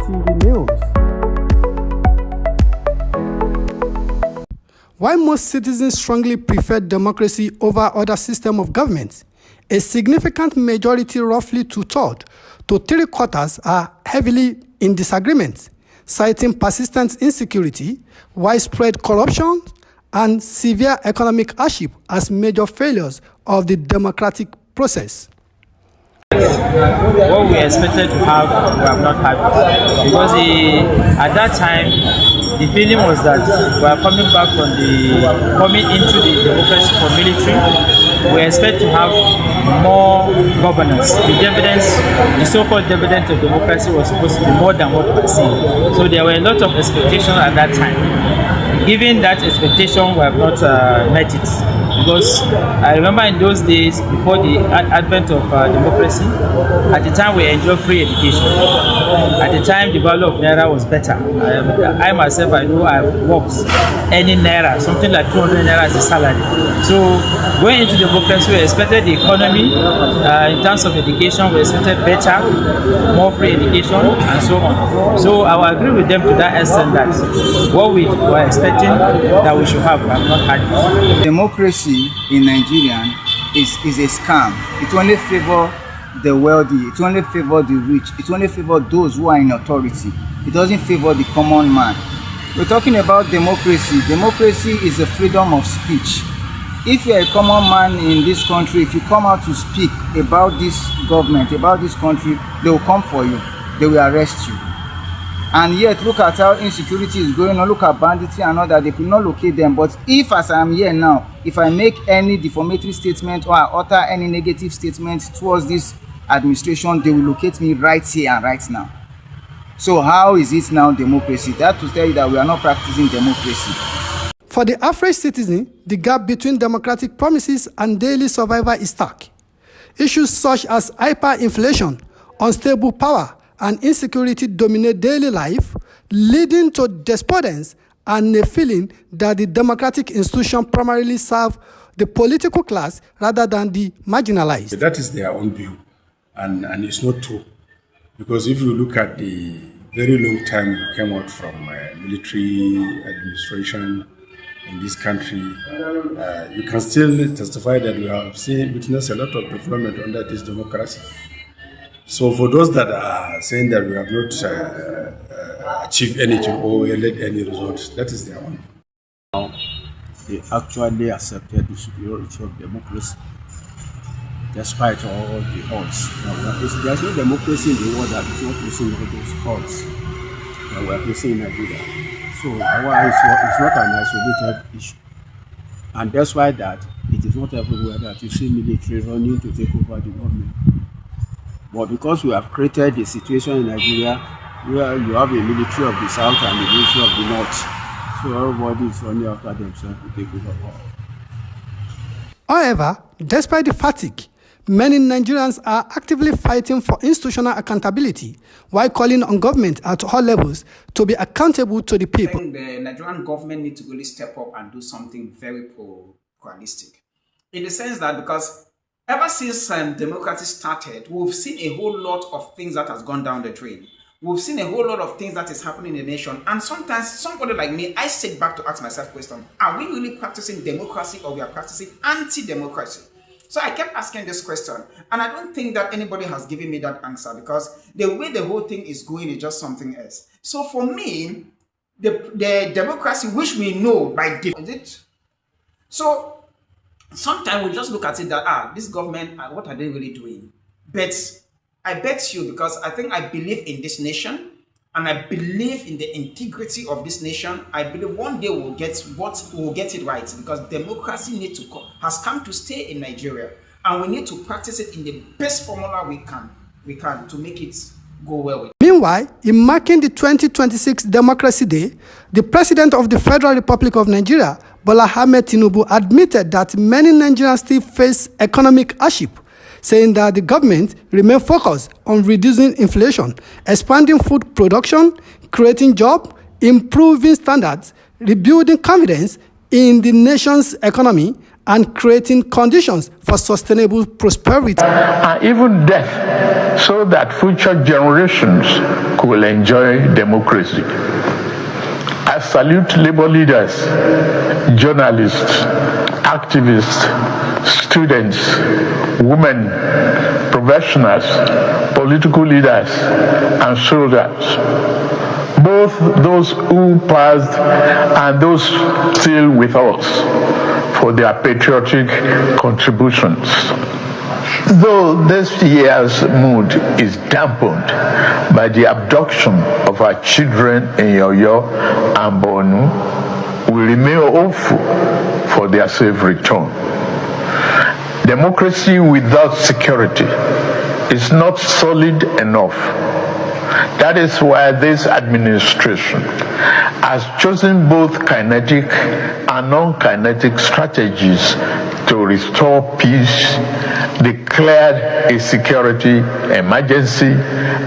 TV News. While most citizens strongly prefer democracy over other systems of government, a significant majority, roughly two-thirds to three-quarters, are heavily in disagreement, citing persistent insecurity, widespread corruption, and severe economic hardship as major failures of the democratic process. What we expected to have, we have not had. Because at that time, the feeling was that we are coming into the democracy from military. We expect to have more governance. The so-called dividend of democracy was supposed to be more than what we are seeing. So there were a lot of expectations at that time. Given that expectation, we have not met it. Because I remember in those days, before the advent of democracy, at the time we enjoyed free education. At the time, the value of naira was better. I myself, I know I've worked any naira, something like 200 naira as a salary. So going into democracy, we expected the economy, in terms of education, we expected better, more free education, and so on. So I will agree with them to that extent that what we were expecting that we should have not had it. Democracy in Nigeria is a scam. It only favors the wealthy, it only favors the rich, it only favors those who are in authority. It doesn't favor the common man. We're talking about democracy. Democracy is the freedom of speech. If you're a common man in this country, if you come out to speak about this government, about this country, they will come for you, they will arrest you. And yet, look at how insecurity is going on, look at banditry and all that, they could not locate them. But if, as I am here now, if I make any defamatory statement or I utter any negative statement towards this administration, they will locate me right here and right now. So how is it now democracy? That to tell you that we are not practicing democracy. For the average citizen, the gap between democratic promises and daily survival is stark. Issues such as hyperinflation, unstable power, and insecurity dominate daily life, leading to despondence and a feeling that the democratic institution primarily serve the political class rather than the marginalized. That is their own view, and it's not true. Because if you look at the very long time we came out from military administration in this country, you can still testify that we have witnessed a lot of development under this democracy. So for those that are saying that we have not achieved anything or led any results, that is their own. They actually accepted the superiority of democracy, despite all the odds. There's no democracy in the world that is not facing all those odds that we are facing in Nigeria. So it's not an isolated issue. And that's why that it is not everywhere that you see military running to take over the government. But because we have created a situation in Nigeria where you have a military of the south and a military of the north, so everybody is running after themselves to take over power. However, despite the fatigue, many Nigerians are actively fighting for institutional accountability while calling on government at all levels to be accountable to the people. I think the Nigerian government needs to really step up and do something very pluralistic. In the sense that because ever since democracy started, we've seen a whole lot of things that has gone down the drain. We've seen a whole lot of things that is happening in the nation. And sometimes, somebody like me, I sit back to ask myself question, are we really practicing democracy or we are practicing anti-democracy? So I kept asking this question, and I don't think that anybody has given me that answer because the way the whole thing is going is just something else. So for me, the democracy which we know by default, is it? So sometimes we just look at it that, this government, what are they really doing? But I bet you, because I think I believe in this nation, and I believe in the integrity of this nation. I believe one day we'll get it right, because democracy has come to stay in Nigeria, and we need to practice it in the best formula we can to make it go well with. Meanwhile, in marking the 2026 Democracy Day, the President of the Federal Republic of Nigeria, Bola Ahmed Tinubu, admitted that many Nigerians still face economic hardship, saying that the government remain focused on reducing inflation, expanding food production, creating jobs, improving standards, rebuilding confidence in the nation's economy, and creating conditions for sustainable prosperity. And even death, so that future generations could enjoy democracy. I salute labor leaders, journalists, activists, students, women, professionals, political leaders, and soldiers, both those who passed and those still with us, for their patriotic contributions. Though this year's mood is dampened by the abduction of our children in Yoyo and Borno, we remain hopeful for their safe return. Democracy without security is not solid enough. That is why this administration has chosen both kinetic and non-kinetic strategies to restore peace, declared a security emergency,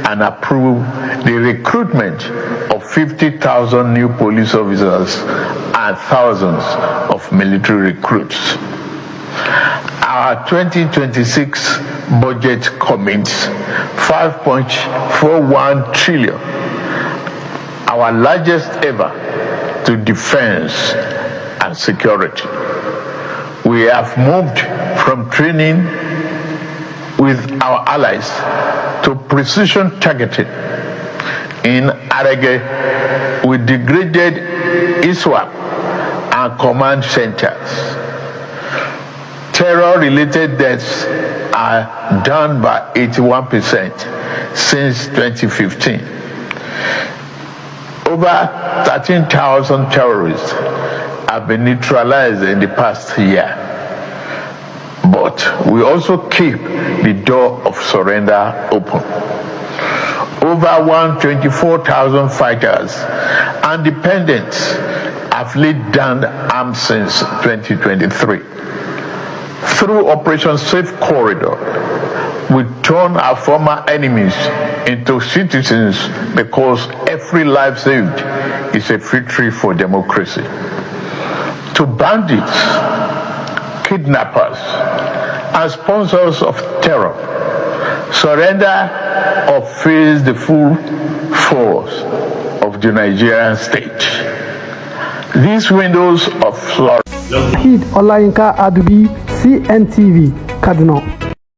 and approved the recruitment of 50,000 new police officers and thousands of military recruits. Our 2026 budget commits 5.41 trillion, our largest ever, to defense and security. We have moved from training with our allies to precision targeting. In Arege, we degraded ISWAP and command centers. Terror-related deaths are down by 81% since 2015. Over 13,000 terrorists have been neutralized in the past year. But we also keep the door of surrender open. Over 124,000 fighters and dependents have laid down arms since 2023. Through Operation Safe Corridor, we turn our former enemies into citizens because every life saved is a victory for democracy. To bandits, kidnappers, and sponsors of terror, surrender or face the full force of the Nigerian state. These windows of flourishing. Olayinka Adubi, CNTV, Kaduna.